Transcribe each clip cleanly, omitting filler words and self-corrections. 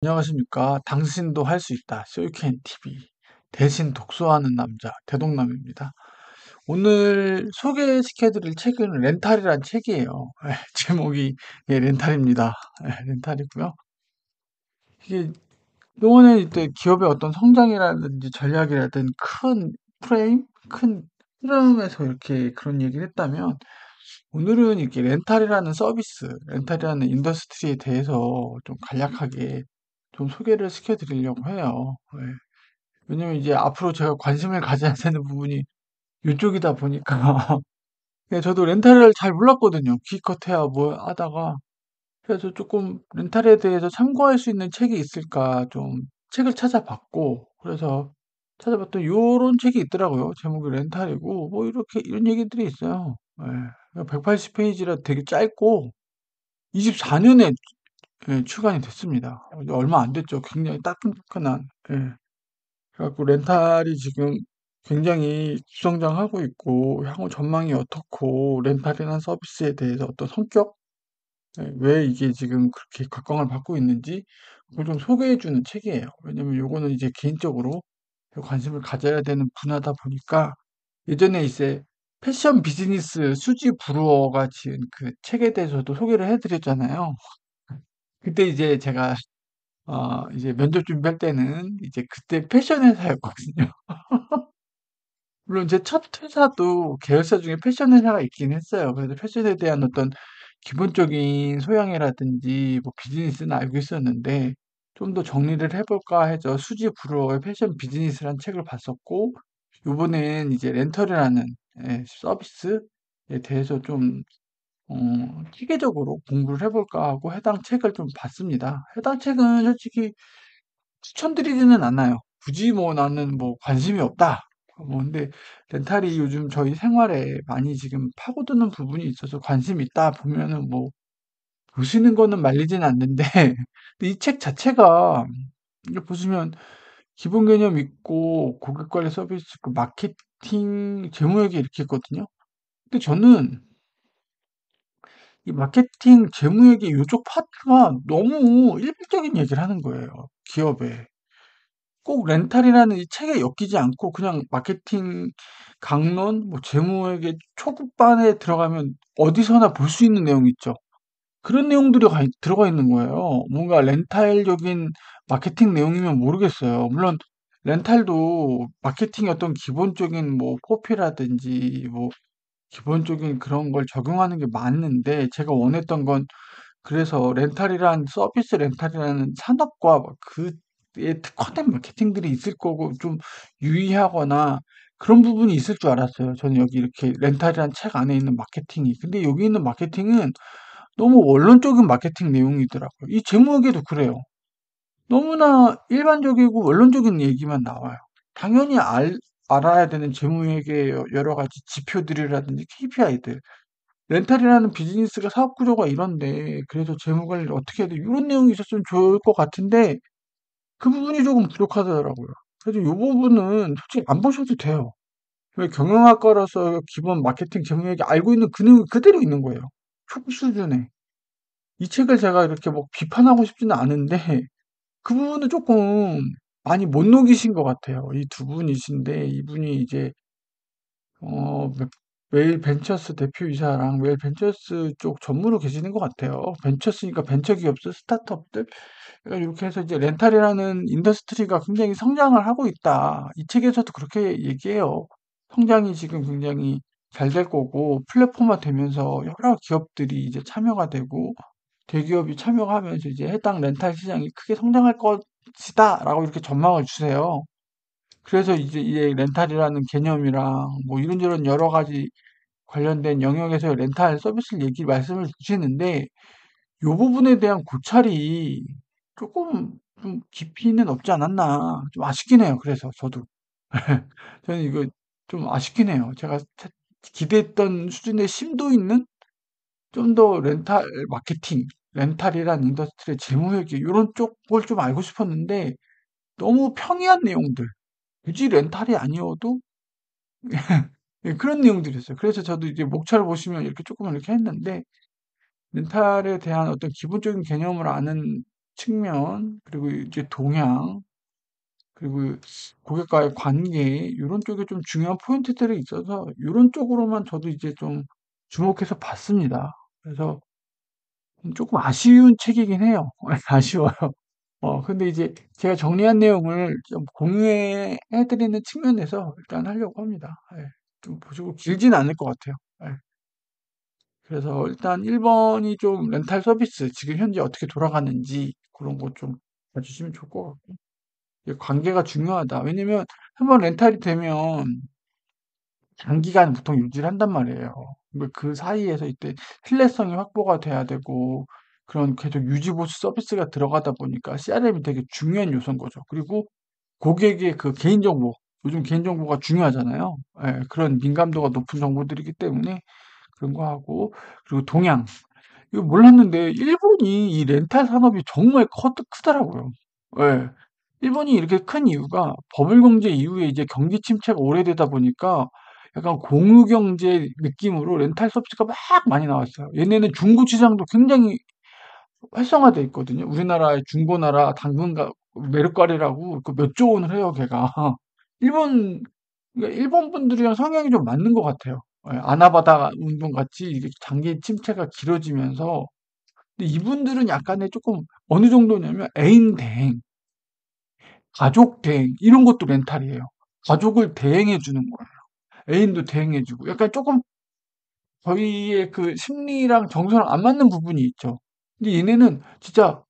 안녕하십니까. 당신도 할 수 있다. 쇼유캔 TV. 대신 독서하는 남자, 대동남입니다. 오늘 소개시켜드릴 책은 렌탈이란 책이에요. 제목이, 렌탈입니다. 렌탈이고요. 이게, 동안에 이때 기업의 어떤 성장이라든지 전략이라든 큰 프레임, 큰 흐름에서 이렇게 그런 얘기를 했다면, 오늘은 이렇게 렌탈이라는 서비스, 렌탈이라는 인더스트리에 대해서 좀 간략하게 좀 소개를 시켜드리려고 해요. 네. 왜냐면 이제 앞으로 제가 관심을 가져야 되는 부분이 이쪽이다 보니까. 네, 저도 렌탈을 잘 몰랐거든요. 기껏해야 뭐 하다가. 그래서 조금 렌탈에 대해서 참고할 수 있는 책이 있을까 좀 책을 찾아봤고, 그래서 찾아봤더니 요런 책이 있더라고요. 제목이 렌탈이고, 뭐 이렇게, 이런 얘기들이 있어요. 네. 180페이지라 되게 짧고, 24년에 출간이 됐습니다. 얼마 안 됐죠. 굉장히 따끈따끈한. 예. 그래갖고 렌탈이 지금 굉장히 급성장하고 있고 향후 전망이 어떻고 렌탈이라는 서비스에 대해서 어떤 성격, 왜 이게 지금 그렇게 각광을 받고 있는지 그걸 좀 소개해 주는 책이에요. 왜냐면 요거는 이제 개인적으로 관심을 가져야 되는 분야다 보니까 예전에 이제 패션 비즈니스 수지 브루어가 지은 그 책에 대해서도 소개를 해드렸잖아요. 그때 이제 제가 이제 면접 준비할 때는 이제 그때 패션 회사였거든요. 물론 제 첫 회사도 계열사 중에 패션 회사가 있긴 했어요. 그래서 패션에 대한 어떤 기본적인 소양이라든지 뭐 비즈니스는 알고 있었는데 좀 더 정리를 해볼까 해서 수지 불어의 패션 비즈니스라는 책을 봤었고, 요번엔 이제 렌털이라는 서비스에 대해서 좀 기계적으로 공부를 해볼까 하고 해당 책을 좀 봤습니다. 해당 책은 솔직히 추천드리지는 않아요. 굳이 뭐 나는 뭐 관심이 없다. 뭐 근데 렌탈이 요즘 저희 생활에 많이 지금 파고드는 부분이 있어서 관심 있다 보면은 뭐 보시는 거는 말리진 않는데 이 책 자체가 이게 보시면 기본 개념 있고 고객 관리 서비스 있고 마케팅 재무회계 이렇게 있거든요. 근데 저는 이 마케팅 재무회계 요쪽 파트가 너무 일반적인 얘기를 하는 거예요. 기업에. 꼭 렌탈이라는 이 책에 엮이지 않고 그냥 마케팅 강론, 뭐 재무회계 초급반에 들어가면 어디서나 볼 수 있는 내용 있죠. 그런 내용들이 들어가 있는 거예요. 뭔가 렌탈적인 마케팅 내용이면 모르겠어요. 물론 렌탈도 마케팅의 어떤 기본적인 뭐 포피라든지 뭐 기본적인 그런 걸 적용하는 게 맞는데, 제가 원했던 건 그래서 렌탈이란 서비스 렌탈이라는 산업과 막 그에 특화된 마케팅들이 있을 거고 좀 유의하거나 그런 부분이 있을 줄 알았어요. 저는 여기 이렇게 렌탈이란 책 안에 있는 마케팅이. 근데 여기 있는 마케팅은 너무 원론적인 마케팅 내용이더라고요. 이 제목에도 그래요. 너무나 일반적이고 원론적인 얘기만 나와요. 당연히 알아야 되는 재무회계 여러 가지 지표들이라든지 KPI들. 렌탈이라는 비즈니스가 사업 구조가 이런데 그래서 재무 관리를 어떻게 해야 돼? 이런 내용이 있었으면 좋을 것 같은데 그 부분이 조금 부족하더라고요. 그래서 이 부분은 솔직히 안 보셔도 돼요. 왜 경영학과라서 기본 마케팅 재무회계 알고 있는 그 내용이 그대로 있는 거예요. 초급 수준에. 이 책을 제가 이렇게 뭐 비판하고 싶지는 않은데 그 부분은 조금 많이 못 녹이신 것 같아요. 이 두 분이신데 이분이 이제 어, 웨일 벤처스 대표이사랑 웨일 벤처스 쪽 전무로 계시는 것 같아요. 벤처스니까 벤처기업들, 스타트업들. 그러니까 이렇게 해서 이제 렌탈이라는 인더스트리가 굉장히 성장을 하고 있다. 이 책에서도 그렇게 얘기해요. 성장이 지금 굉장히 잘 될 거고, 플랫폼화 되면서 여러 기업들이 이제 참여가 되고, 대기업이 참여가 하면서 이제 해당 렌탈 시장이 크게 성장할 것이다. 라고 이렇게 전망을 주세요. 그래서 이제 이 렌탈이라는 개념이랑 뭐 이런저런 여러 가지 관련된 영역에서 렌탈 서비스를 말씀을 주시는데 요 부분에 대한 고찰이 조금 좀 깊이는 없지 않았나 좀 아쉽긴 해요. 그래서 저도 저는 이거 좀 아쉽긴 해요. 제가 기대했던 수준의 심도 있는 좀 더 렌탈 마케팅, 렌탈이란 인더스트리의 재무회계 이런 쪽을 좀 알고 싶었는데 너무 평이한 내용들, 굳이 렌탈이 아니어도 예, 그런 내용들이었어요. 그래서 저도 이제 목차를 보시면 이렇게 조금 이렇게 했는데 멘탈에 대한 어떤 기본적인 개념을 아는 측면, 그리고 이제 동향, 그리고 고객과의 관계 요런 쪽에 좀 중요한 포인트들이 있어서 요런 쪽으로만 저도 이제 좀 주목해서 봤습니다. 그래서 조금 아쉬운 책이긴 해요. 아쉬워요. 근데 이제 제가 정리한 내용을 좀 공유해 드리는 측면에서 일단 하려고 합니다. 예. 좀 보시고 길지는 않을 것 같아요. 예. 그래서 일단 1 번이 좀 렌탈 서비스 지금 현재 어떻게 돌아가는지 그런 거 좀 봐 주시면 좋을 것 같고, 이게 관계가 중요하다. 왜냐면 한번 렌탈이 되면 장기간 보통 유지를 한단 말이에요. 그 사이에서 이때 신뢰성이 확보가 돼야 되고, 그런 계속 유지 보수 서비스가 들어가다 보니까 CRM이 되게 중요한 요소인 거죠. 그리고 고객의 그 개인정보, 요즘 개인정보가 중요하잖아요. 예, 그런 민감도가 높은 정보들이기 때문에 그런 거 하고, 그리고 동향. 이거 몰랐는데 일본이 이 렌탈 산업이 정말 크더라고요. 예. 일본이 이렇게 큰 이유가 버블 경제 이후에 이제 경기 침체가 오래되다 보니까 약간 공유 경제 느낌으로 렌탈 서비스가 막 많이 나왔어요. 얘네는 중고 시장도 굉장히 활성화돼 있거든요. 우리나라의 중고나라 당근가 메르카리라고 그 몇 조 원을 해요, 걔가. 일본 그러니까 일본 분들이랑 성향이 좀 맞는 것 같아요. 예, 아나바다 운동 같이 이게 장기 침체가 길어지면서, 근데 이분들은 약간의 조금 어느 정도냐면 애인 대행, 가족 대행 이런 것도 렌탈이에요. 가족을 대행해 주는 거예요. 애인도 대행해 주고 약간 조금 저희의 그 심리랑 정서랑 안 맞는 부분이 있죠. 근데 얘네는 진짜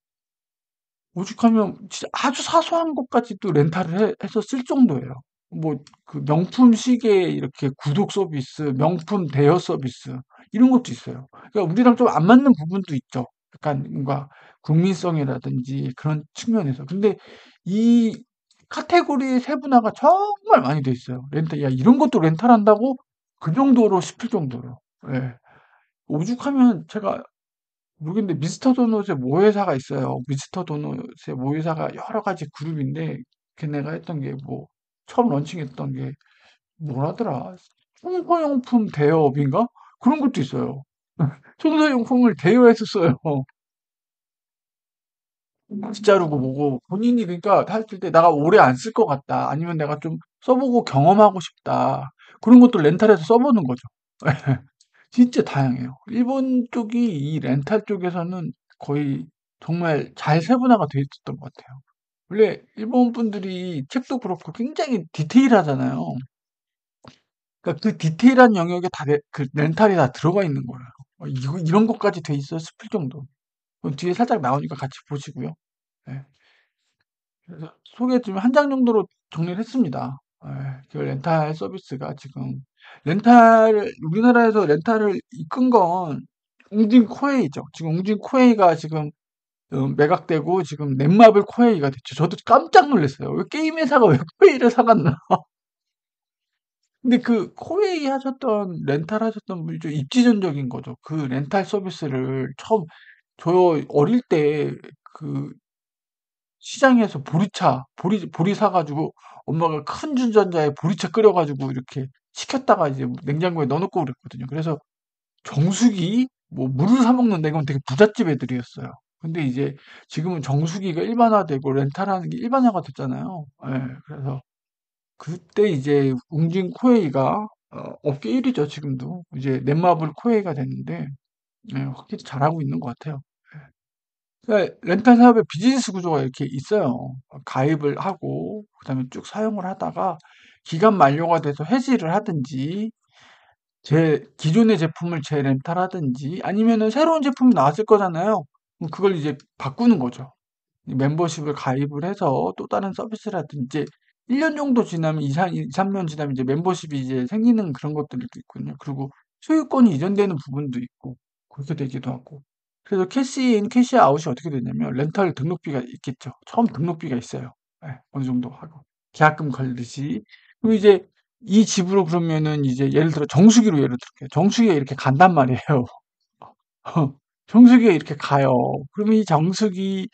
오죽하면 진짜 아주 사소한 것까지도 렌탈을 해서 쓸 정도예요. 뭐 그 명품 시계 이렇게 구독 서비스, 명품 대여 서비스 이런 것도 있어요. 그러니까 우리랑 좀 안 맞는 부분도 있죠. 약간 뭔가 국민성이라든지 그런 측면에서. 근데 이 카테고리의 세분화가 정말 많이 돼 있어요. 렌탈, 야, 이런 것도 렌탈한다고? 그 정도로 싶을 정도로. 예. 오죽하면 제가 모르겠는데 미스터 도넛의 모회사가 있어요. 미스터 도넛의 모회사가 여러 가지 그룹인데 걔네가 했던 게 뭐 처음 런칭했던 게 뭐라더라? 청소용품 대여업인가? 그런 것도 있어요. 청소용품을 대여해서 써요. 진짜로고 뭐고 본인이 그러니까 했을 때 내가 오래 안 쓸 것 같다. 아니면 내가 좀 써보고 경험하고 싶다. 그런 것도 렌탈해서 써보는 거죠. 진짜 다양해요. 일본 쪽이 이 렌탈 쪽에서는 거의 정말 잘 세분화가 돼 있었던 것 같아요. 원래 일본 분들이 책도 그렇고 굉장히 디테일하잖아요. 그러니까 그 디테일한 영역에 다 그 렌탈이 다 들어가 있는 거예요. 이런 것까지 돼 있어 싶을 정도. 뒤에 살짝 나오니까 같이 보시고요. 예. 그래서 소개 좀 한 장 정도로 정리를 했습니다. 예. 그 렌탈 서비스가 지금 우리나라에서 렌탈을 이끈 건 웅진 코웨이죠. 지금 웅진 코웨이가 지금 매각되고 지금 넷마블 코웨이가 됐죠. 저도 깜짝 놀랐어요. 왜 게임 회사가 왜 코웨이를 사갔나? 근데 그 코웨이 하셨던 렌탈 하셨던 분이 좀 입지전적인 거죠. 그 렌탈 서비스를 처음 저 어릴 때 그 시장에서 보리 사가지고 엄마가 큰 주전자에 보리차 끓여가지고 이렇게 식혔다가 이제 냉장고에 넣어놓고 그랬거든요. 그래서 정수기, 뭐 물을 사 먹는데 이건 되게 부잣집 애들이었어요. 근데 이제 지금은 정수기가 일반화되고 렌탈하는 게 일반화가 됐잖아요. 예, 그래서 그때 이제 웅진 코웨이가 업계 1위죠, 지금도. 이제 넷마블 코웨이가 됐는데, 예, 확실히 잘하고 있는 것 같아요. 그러니까 렌탈 사업의 비즈니스 구조가 이렇게 있어요. 가입을 하고, 그 다음에 쭉 사용을 하다가, 기간 만료가 돼서 해지를 하든지, 기존의 제품을 재렌탈하든지, 아니면은 새로운 제품이 나왔을 거잖아요. 그럼 그걸 이제 바꾸는 거죠. 이 멤버십을 가입을 해서 또 다른 서비스라든지 1년 정도 지나면 2, 3년 지나면 이제 멤버십이 이제 생기는 그런 것들도 있거든요. 그리고 소유권이 이전되는 부분도 있고 그렇게 되기도 하고. 그래서 캐시인, 캐시아웃이 어떻게 되냐면 렌탈 등록비가 있겠죠. 처음 등록비가 있어요. 예, 어느 정도 하고. 계약금 걸듯이. 그리고 이제 이 집으로 그러면은 이제 예를 들어 정수기로 예를 들게요. 정수기가 이렇게 간단 말이에요. 정수기가 이렇게 가요. 그러면 이 정수기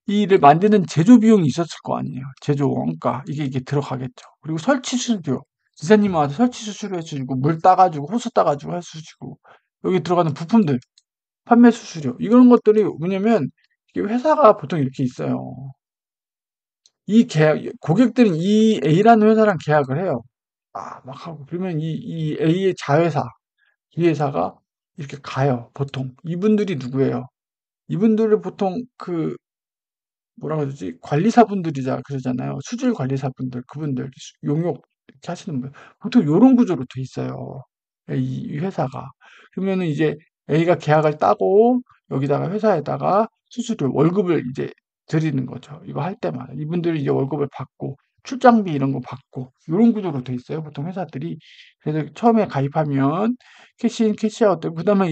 이를 만드는 제조 비용이 있었을 거 아니에요. 제조 원가 이게 들어가겠죠. 그리고 설치 수수료 기사님 와서 설치 수수료 해주시고 물 따가지고 호스 따가지고 해주시고 여기 들어가는 부품들 판매 수수료 이런 것들이 뭐냐면 이게 회사가 보통 이렇게 있어요. 이 계약, 고객들은 이 A라는 회사랑 계약을 해요. 막 하고. 그러면 이 A의 자회사, 이 회사가 이렇게 가요, 보통. 이분들이 누구예요? 이분들은 보통 뭐라 그러지? 관리사분들이자 그러잖아요. 수질 관리사분들, 그분들, 용역 이렇게 하시는 분. 보통 요런 구조로 돼 있어요. 이 회사가. 그러면은 이제 A가 계약을 따고 여기다가 회사에다가 수수료, 월급을 이제 드리는 거죠. 이거 할 때마다. 이분들이 이제 월급을 받고 출장비 이런 거 받고 요런 구조로 돼 있어요. 보통 회사들이. 그래서 처음에 가입하면 캐시인, 캐시아웃 되고 그다음에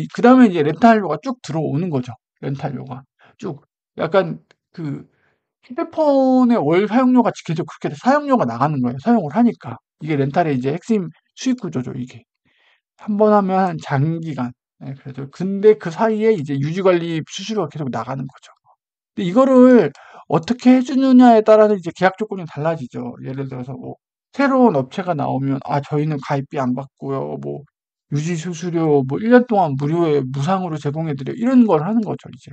이제 렌탈료가 쭉 들어오는 거죠. 렌탈료가 쭉. 약간 그 휴대폰의 월 사용료가 계속 그렇게 사용료가 나가는 거예요. 사용을 하니까. 이게 렌탈의 이제 핵심 수익 구조죠, 이게. 한 번 하면 장기간. 네, 그래서 근데 그 사이에 이제 유지 관리 수수료가 계속 나가는 거죠. 근데 이거를 어떻게 해주느냐에 따라서 이제 계약 조건이 달라지죠. 예를 들어서 뭐 새로운 업체가 나오면 저희는 가입비 안 받고요. 뭐 유지 수수료 뭐 1년 동안 무료에 무상으로 제공해 드려 이런 걸 하는 거죠, 이제.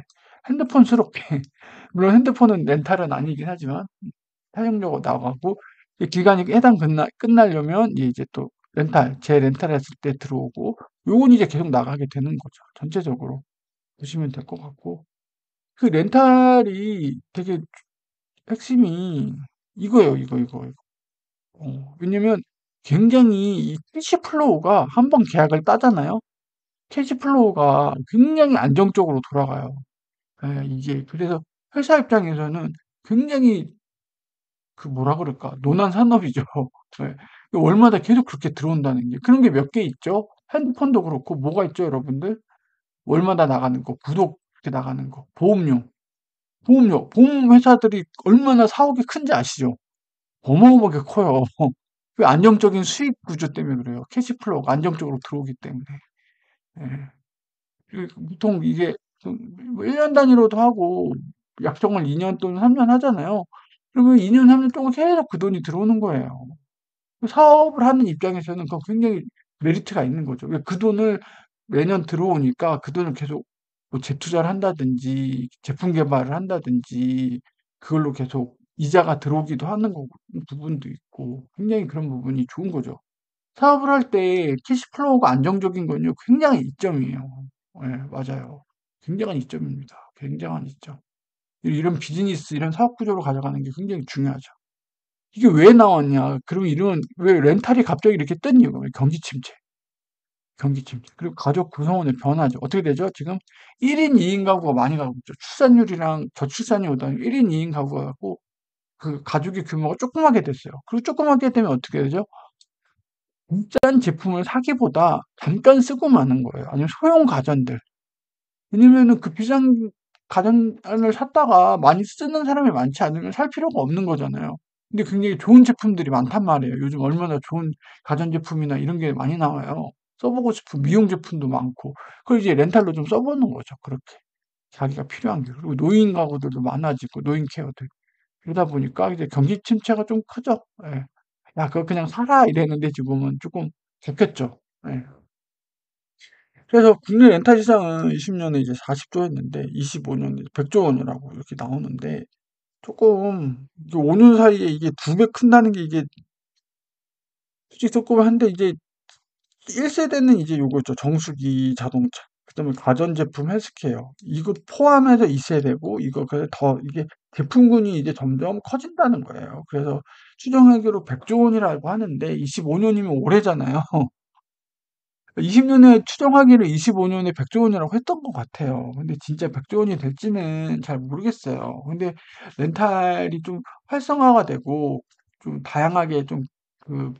핸드폰스럽게. 물론 핸드폰은 렌탈은 아니긴 하지만 사용료가 나가고 기간이 끝나려면 이제 또 재렌탈 했을 때 들어오고 요건 이제 계속 나가게 되는 거죠. 전체적으로 보시면 될 것 같고 그 렌탈이 되게 핵심이 이거예요, 이거. 왜냐면 굉장히 이 캐시 플로우가 한번 계약을 따잖아요. 캐시 플로우가 굉장히 안정적으로 돌아가요. 예, 이게 그래서 회사 입장에서는 굉장히 뭐라 그럴까 노난 산업이죠. 예. 월마다 계속 그렇게 들어온다는 게 그런 게 몇 개 있죠. 핸드폰도 그렇고 뭐가 있죠, 여러분들? 월마다 나가는 거, 구독 이렇게 나가는 거, 보험 회사들이 얼마나 사옥이 큰지 아시죠? 어마어마하게 커요. 그 안정적인 수익 구조 때문에 그래요. 캐시플로우가 안정적으로 들어오기 때문에. 예. 보통 이게 1년 단위로도 하고 약정을 2년 또는 3년 하잖아요. 그러면 2년, 3년 동안 계속 그 돈이 들어오는 거예요. 사업을 하는 입장에서는 그 굉장히 메리트가 있는 거죠. 그 돈을 매년 들어오니까 그 돈을 계속 뭐 재투자를 한다든지 제품 개발을 한다든지 그걸로 계속 이자가 들어오기도 하는 거고 부분도 있고 굉장히 그런 부분이 좋은 거죠. 사업을 할 때 캐시플로우가 안정적인 건요 굉장히 이점이에요. 예, 맞아요. 굉장한 이점입니다. 굉장한 이점. 이런 비즈니스, 이런 사업 구조로 가져가는 게 굉장히 중요하죠. 이게 왜 나왔냐? 그러면 이런 왜 렌탈이 갑자기 이렇게 뜬 이유가 왜 경기 침체. 경기 침체. 그리고 가족 구성원의 변화죠. 어떻게 되죠? 지금 1인 2인 가구가 많이 가고 있죠. 출산율이랑 저출산이 오다 1인 2인 가구가 갖고 그 가족의 규모가 조그맣게 됐어요. 그리고 조그맣게 되면 어떻게 되죠? 비싼 제품을 사기보다 잠깐 쓰고 마는 거예요. 아니면 소형 가전들. 왜냐면은 그 비싼 가전을 샀다가 많이 쓰는 사람이 많지 않으면 살 필요가 없는 거잖아요. 근데 굉장히 좋은 제품들이 많단 말이에요. 요즘 얼마나 좋은 가전제품이나 이런 게 많이 나와요. 써보고 싶은 미용 제품도 많고. 그걸 이제 렌탈로 좀 써보는 거죠. 그렇게. 자기가 필요한 게. 그리고 노인 가구들도 많아지고, 노인 케어들. 그러다 보니까 이제 경기 침체가 좀 크죠. 예. 야, 그거 그냥 사라 이랬는데 지금은 조금 잡혔죠. 예. 그래서 국내 렌탈 시장은 20년에 이제 40조였는데 25년에 100조 원이라고 이렇게 나오는데 조금 5년 사이에 이게 2배 큰다는 게 이게 솔직히 조금 한데 이제 1세대는 이제 요거죠. 정수기 자동차. 그다음에 가전제품 헬스케어. 이거 포함해서 2세대고 이거 그래서 더 이게 제품군이 이제 점점 커진다는 거예요. 그래서 추정하기로 100조 원이라고 하는데 25년이면 올해잖아요. 20년에 추정하기를 25년에 100조 원이라고 했던 것 같아요. 근데 진짜 100조 원이 될지는 잘 모르겠어요. 근데 렌탈이 좀 활성화가 되고 좀 다양하게 좀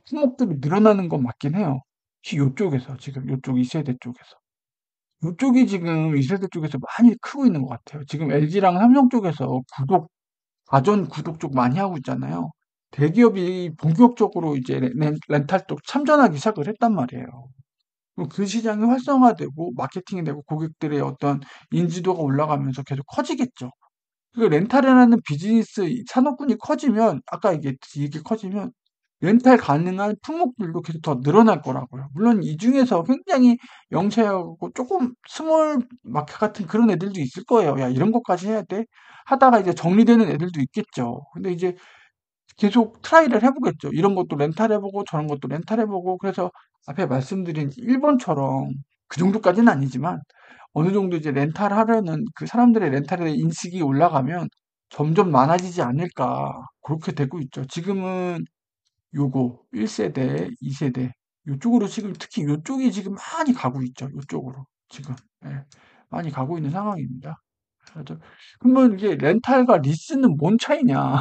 품목들이 늘어나는 건 맞긴 해요. 특히 요쪽에서 지금 요쪽 2세대 쪽에서. 요쪽이 지금 2세대 쪽에서 많이 크고 있는 것 같아요. 지금 LG랑 삼성 쪽에서 가전 구독 쪽 많이 하고 있잖아요. 대기업이 본격적으로 이제 렌탈 쪽 참전하기 시작을 했단 말이에요. 그럼 그 시장이 활성화되고 마케팅이 되고 고객들의 어떤 인지도가 올라가면서 계속 커지겠죠. 그 렌탈이라는 비즈니스 산업군이 커지면 아까 얘기했듯이 이게 커지면 렌탈 가능한 품목들도 계속 더 늘어날 거라고요. 물론 이 중에서 굉장히 영세하고 조금 스몰 마켓 같은 그런 애들도 있을 거예요. 야, 이런 것까지 해야 돼? 하다가 이제 정리되는 애들도 있겠죠. 근데 이제 계속 트라이를 해보겠죠. 이런 것도 렌탈해보고 저런 것도 렌탈해보고 그래서 앞에 말씀드린 일본처럼 그 정도까지는 아니지만 어느 정도 이제 렌탈하려는 그 사람들의 렌탈에 대한 인식이 올라가면 점점 많아지지 않을까 그렇게 되고 있죠. 지금은 요거 1세대, 2세대 요쪽으로 지금 특히 요쪽이 지금 많이 가고 있죠. 요쪽으로 지금 예, 많이 가고 있는 상황입니다. 그래서 그러면 이게 렌탈과 리스는 뭔 차이냐?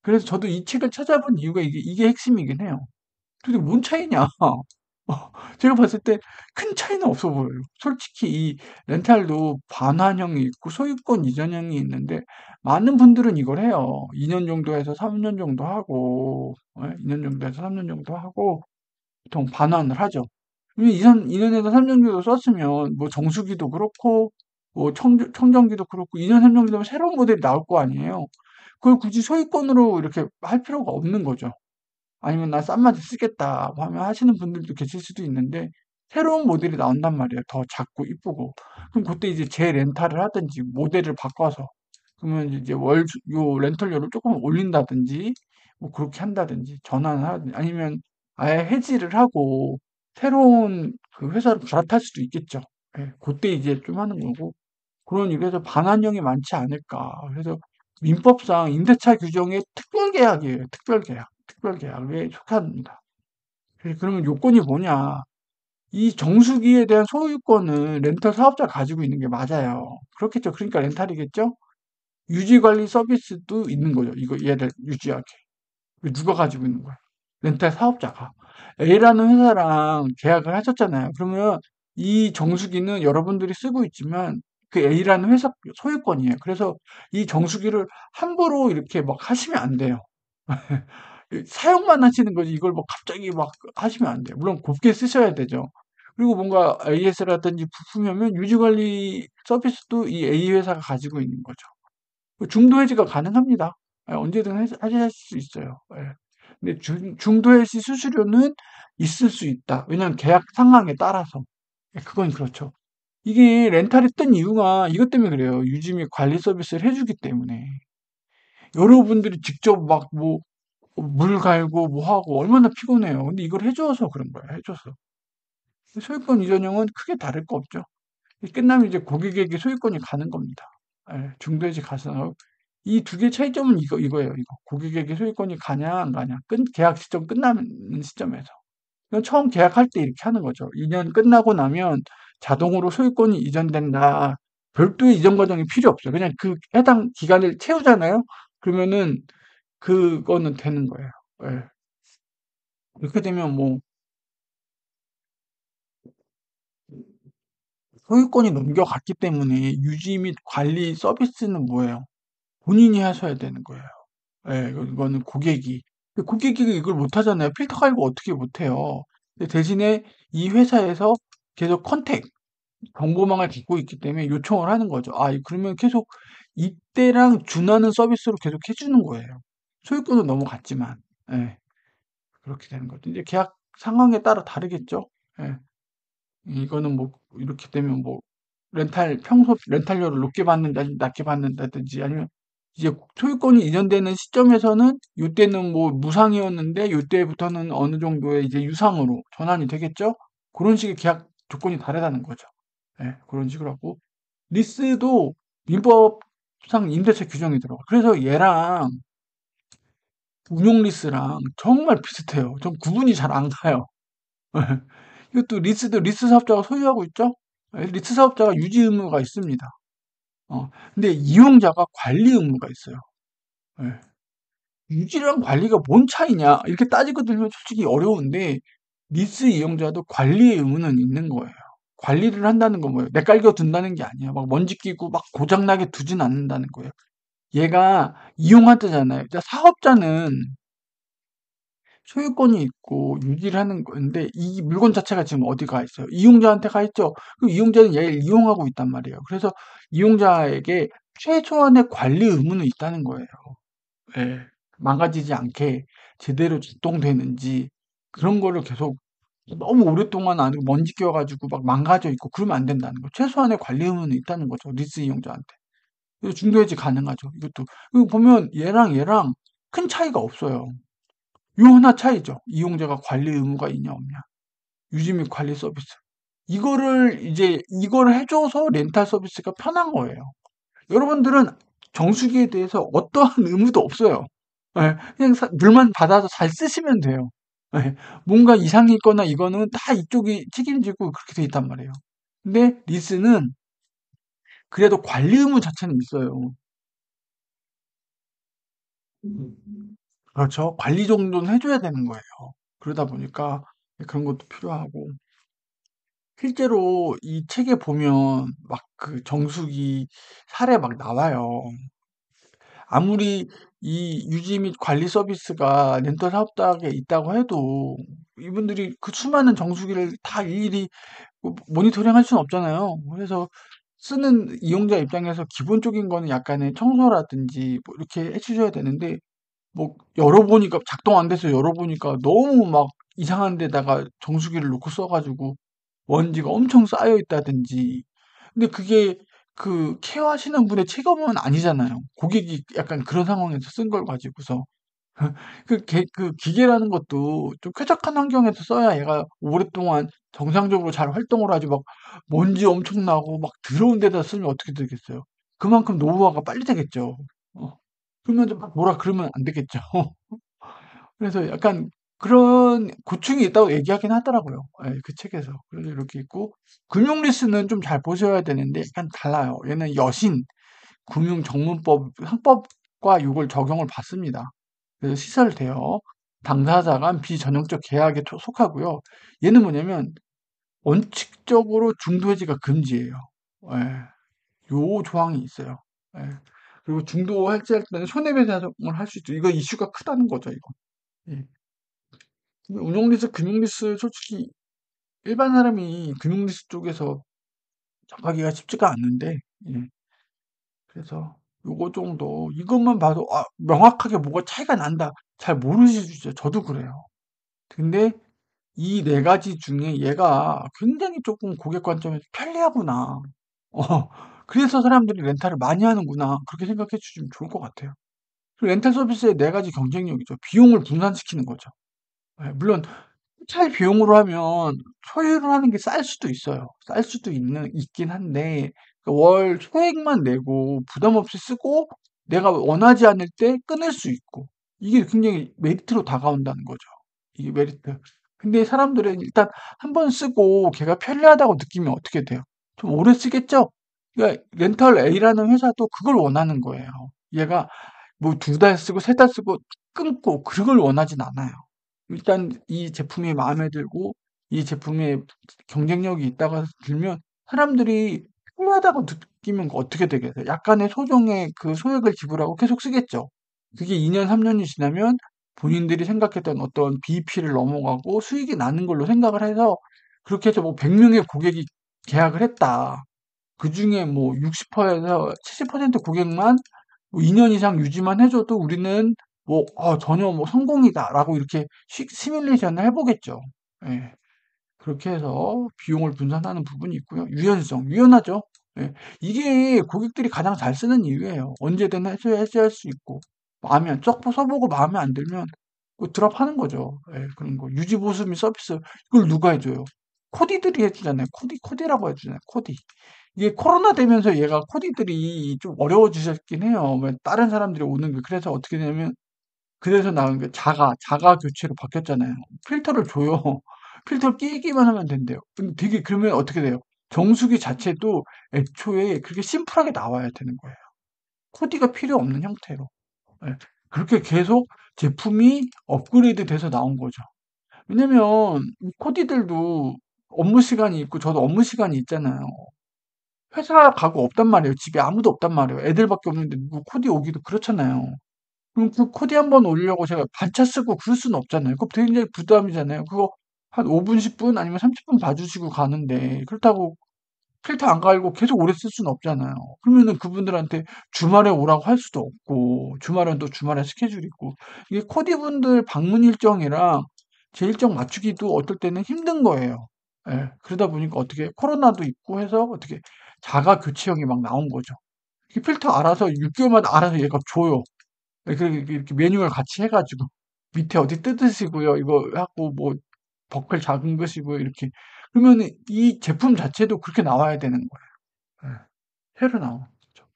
그래서 저도 이 책을 찾아본 이유가 이게 핵심이긴 해요. 도대체 뭔 차이냐? 제가 봤을 때 큰 차이는 없어 보여요. 솔직히 이 렌탈도 반환형이 있고 소유권 이전형이 있는데 많은 분들은 이걸 해요. 2년 정도에서 3년 정도 하고, 2년 정도에서 3년 정도 하고 보통 반환을 하죠. 2년에서 3년 정도 썼으면 뭐 정수기도 그렇고 뭐 청정기도 그렇고 2년, 3년 되면 새로운 모델이 나올 거 아니에요. 그걸 굳이 소유권으로 이렇게 할 필요가 없는 거죠. 아니면 나 싼 맛에 쓰겠다 뭐 하면 하시는 분들도 계실 수도 있는데 새로운 모델이 나온단 말이에요. 더 작고 이쁘고. 그럼 그때 이제 재렌탈을 하든지 모델을 바꿔서 그러면 이제 요 렌털료를 조금 올린다든지 뭐 그렇게 한다든지 전환을 하든지 아니면 아예 해지를 하고 새로운 그 회사로 갈아탈 수도 있겠죠. 예, 그때 이제 좀 하는 거고 그런 이유에서 반환형이 많지 않을까. 그래서 민법상 임대차 규정의 특별계약이에요. 특별계약. 특별계약에 속합니다. 그러면 요건이 뭐냐? 이 정수기에 대한 소유권은 렌털 사업자가 가지고 있는 게 맞아요. 그렇겠죠. 그러니까 렌탈이겠죠? 유지관리 서비스도 있는 거죠. 이거 얘를 유지하게. 누가 가지고 있는 거야? 렌탈 사업자가. A라는 회사랑 계약을 하셨잖아요. 그러면 이 정수기는 여러분들이 쓰고 있지만 그 A라는 회사 소유권이에요. 그래서 이 정수기를 함부로 이렇게 막 하시면 안 돼요. 사용만 하시는 거지 이걸 뭐 갑자기 막 하시면 안 돼요. 물론 곱게 쓰셔야 되죠. 그리고 뭔가 AS라든지 부품이면 유지관리 서비스도 이 A 회사가 가지고 있는 거죠. 중도 해지가 가능합니다. 예, 언제든 하실 수 있어요. 예. 근데 중도 해지 수수료는 있을 수 있다. 왜냐하면 계약 상황에 따라서. 예, 그건 그렇죠. 이게 렌탈이 뜬 이유가 이것 때문에 그래요. 유지 및 관리 서비스를 해주기 때문에. 여러분들이 직접 막 뭐 물 갈고 뭐 하고 얼마나 피곤해요. 근데 이걸 해줘서 그런 거야. 해줘서. 소유권 이전형은 크게 다를 거 없죠. 끝나면 이제 고객에게 소유권이 가는 겁니다. 예, 중도해지 가서 이 두 개의 차이점은 이거예요. 이거 고객에게 소유권이 가냐 안 가냐 계약 시점 끝나는 시점에서 이건 처음 계약할 때 이렇게 하는 거죠. 2년 끝나고 나면 자동으로 소유권이 이전된다. 별도의 이전 과정이 필요 없어요. 그냥 그 해당 기간을 채우잖아요. 그러면은 그거는 되는 거예요. 예. 이렇게 되면 뭐 소유권이 넘겨갔기 때문에 유지 및 관리 서비스는 뭐예요? 본인이 하셔야 되는 거예요. 예, 이거는 고객이. 근데 고객이 이걸 못 하잖아요. 필터 갈고 어떻게 못 해요. 대신에 이 회사에서 계속 정보망을 갖고 있기 때문에 요청을 하는 거죠. 아, 그러면 계속 이때랑 준하는 서비스로 계속 해주는 거예요. 소유권은 넘어갔지만, 예, 그렇게 되는 거죠. 이제 계약 상황에 따라 다르겠죠. 예, 이거는 뭐 이렇게 되면 뭐 평소 렌탈료를 높게 받는다든지 낮게 받는다든지 아니면 이제 소유권이 이전되는 시점에서는 이때는 뭐 무상이었는데 이때부터는 어느 정도의 이제 유상으로 전환이 되겠죠? 그런 식의 계약 조건이 다르다는 거죠. 예, 그런 식으로 하고 리스도 민법상 임대차 규정이 들어가. 그래서 얘랑 운용 리스랑 정말 비슷해요. 좀 구분이 잘 안 가요. 이것도 리스도 리스 사업자가 소유하고 있죠? 예, 리스 사업자가 유지 의무가 있습니다. 근데 이용자가 관리 의무가 있어요. 예. 유지랑 관리가 뭔 차이냐? 이렇게 따지고 들면 솔직히 어려운데, 리스 이용자도 관리의 의무는 있는 거예요. 관리를 한다는 건 뭐예요? 내깔겨 둔다는 게 아니에요. 막 먼지 끼고 막 고장나게 두진 않는다는 거예요. 얘가 이용하잖아요. 사업자는 소유권이 있고 유지를 하는 건데 이 물건 자체가 지금 어디 가 있어요? 이용자한테 가 있죠. 그 이용자는 얘를 이용하고 있단 말이에요. 그래서 이용자에게 최소한의 관리 의무는 있다는 거예요. 예. 망가지지 않게 제대로 작동되는지 그런 거를 계속 너무 오랫동안 안 하고 먼지 껴 가지고 막 망가져 있고 그러면 안 된다는 거. 최소한의 관리 의무는 있다는 거죠, 리스 이용자한테. 그래서 중도 해지 가능하죠, 이것도. 그리고 보면 얘랑 큰 차이가 없어요. 요 하나 차이죠. 이용자가 관리 의무가 있냐 없냐. 유지 및 관리 서비스. 이거를 해 줘서 렌탈 서비스가 편한 거예요. 여러분들은 정수기에 대해서 어떠한 의무도 없어요. 예. 그냥 물만 받아서 잘 쓰시면 돼요. 예. 뭔가 이상이 있거나 이거는 다 이쪽이 책임지고 그렇게 돼 있단 말이에요. 근데 리스는 그래도 관리 의무 자체는 있어요. 그렇죠. 관리 정도는 해줘야 되는 거예요. 그러다 보니까 그런 것도 필요하고 실제로 이 책에 보면 막 그 정수기 사례 막 나와요. 아무리 이 유지 및 관리 서비스가 렌터 사업장에 있다고 해도 이분들이 그 수많은 정수기를 다 일일이 모니터링 할 수는 없잖아요. 그래서 쓰는 이용자 입장에서 기본적인 거는 약간의 청소라든지 뭐 이렇게 해 주셔야 되는데 뭐 열어보니까 작동 안 돼서 열어보니까 너무 막 이상한 데다가 정수기를 놓고 써 가지고 먼지가 엄청 쌓여 있다든지. 근데 그게 그 케어하시는 분의 책임은 아니잖아요. 고객이 약간 그런 상황에서 쓴 걸 가지고서. 그 기계라는 것도 좀 쾌적한 환경에서 써야 얘가 오랫동안 정상적으로 잘 활동을 하지 막 먼지 엄청 나고 막 더러운 데다 쓰면 어떻게 되겠어요. 그만큼 노후화가 빨리 되겠죠. 어. 그러면 좀 막 뭐라 그러면 안 되겠죠. 그래서 약간 그런 고충이 있다고 얘기하긴 하더라고요. 예, 그 책에서. 그래서 이렇게 있고 금융 리스는 좀 잘 보셔야 되는데 약간 달라요. 얘는 여신 금융정문법 상법과 요걸 적용을 받습니다. 그래서 시설대여 당사자 간 비전형적 계약에 속하고요. 얘는 뭐냐면 원칙적으로 중도해지가 금지예요. 예, 요 조항이 있어요. 예. 그리고 중도 해지할 때는 손해배상을 할 수 있죠. 이거 이슈가 크다는 거죠, 이거. 예. 운용 리스, 금융 리스 솔직히 일반 사람이 금융 리스 쪽에서 접하기가 쉽지가 않는데, 예. 그래서 요거 정도 이것만 봐도 명확하게 뭐가 차이가 난다. 잘 모르시죠? 저도 그래요. 근데 이 네 가지 중에 얘가 굉장히 조금 고객 관점에서 편리하구나. 어, 그래서 사람들이 렌탈을 많이 하는구나. 그렇게 생각해 주시면 좋을 것 같아요. 그리고 렌탈 서비스의 네 가지 경쟁력이죠. 비용을 분산시키는 거죠. 예, 물론 차이 비용으로 하면 소유를 하는 게 쌀 수도 있어요. 쌀 수도 있긴 한데, 월 소액만 내고 부담 없이 쓰고 내가 원하지 않을 때 끊을 수 있고, 이게 굉장히 메리트로 다가온다는 거죠. 이게 메리트. 근데 사람들은 일단 한 번 쓰고 걔가 편리하다고 느끼면 어떻게 돼요? 좀 오래 쓰겠죠? 그러니까 렌털 A라는 회사도 그걸 원하는 거예요. 얘가 뭐 두 달 쓰고 세 달 쓰고 끊고 그걸 원하진 않아요. 일단 이 제품이 마음에 들고 이 제품에 경쟁력이 있다고 들면 사람들이 필요하다고 느끼면 어떻게 되겠어요? 약간의 소정의 그 소액을 지불하고 계속 쓰겠죠. 그게 2년, 3년이 지나면 본인들이 생각했던 어떤 BEP를 넘어가고 수익이 나는 걸로 생각을 해서 그렇게 해서 뭐 100명의 고객이 계약을 했다. 그 중에 뭐 60%에서 70% 고객만 뭐 2년 이상 유지만 해줘도 우리는 뭐, 전혀 뭐 성공이다라고 이렇게 시뮬레이션을 해보겠죠. 예. 그렇게 해서 비용을 분산하는 부분이 있고요. 유연하죠. 예. 이게 고객들이 가장 잘 쓰는 이유예요. 언제든 해지할 수 있고, 써보고 마음에 안 들면 드랍하는 거죠. 예, 그런 거. 유지 보수 및 서비스, 이걸 누가 해줘요? 코디들이 해주잖아요. 코디라고 해주잖아요. 코디. 이게 코로나 되면서 얘가 코디들이 좀 어려워지셨긴 해요. 왜 다른 사람들이 오는 게. 그래서 어떻게 되냐면, 그래서 나온 게 자가 교체로 바뀌었잖아요. 필터를 줘요. 필터 끼기만 하면 된대요. 근데 되게 그러면 어떻게 돼요? 정수기 자체도 애초에 그렇게 심플하게 나와야 되는 거예요. 코디가 필요 없는 형태로. 예. 그렇게 계속 제품이 업그레이드 돼서 나온 거죠. 왜냐면 이 코디들도 업무 시간이 있고 저도 업무 시간이 있잖아요. 회사 가고 없단 말이에요. 집에 아무도 없단 말이에요. 애들밖에 없는데 누구 코디 오기도 그렇잖아요. 그럼 그 코디 한번 올리려고 제가 반차 쓰고 그럴 수는 없잖아요. 그거 굉장히 부담이잖아요. 그거 한 5분, 10분 아니면 30분 봐주시고 가는데 그렇다고 필터 안 갈고 계속 오래 쓸 수는 없잖아요. 그러면은 그분들한테 주말에 오라고 할 수도 없고, 주말은 또 주말에 스케줄이 있고, 이게 코디분들 방문 일정이랑 제 일정 맞추기도 어떨 때는 힘든 거예요. 예, 그러다 보니까 어떻게 코로나도 있고 해서 어떻게 자가 교체형이 막 나온 거죠. 이 필터 알아서 6개월마다 알아서 얘가 줘요. 이렇게 매뉴얼 같이 해가지고 밑에 어디 뜯으시고요. 이거 하고 뭐 버클 작은 것이고 이렇게 그러면 이 제품 자체도 그렇게 나와야 되는 거예요. 예, 새로 나오는 거죠.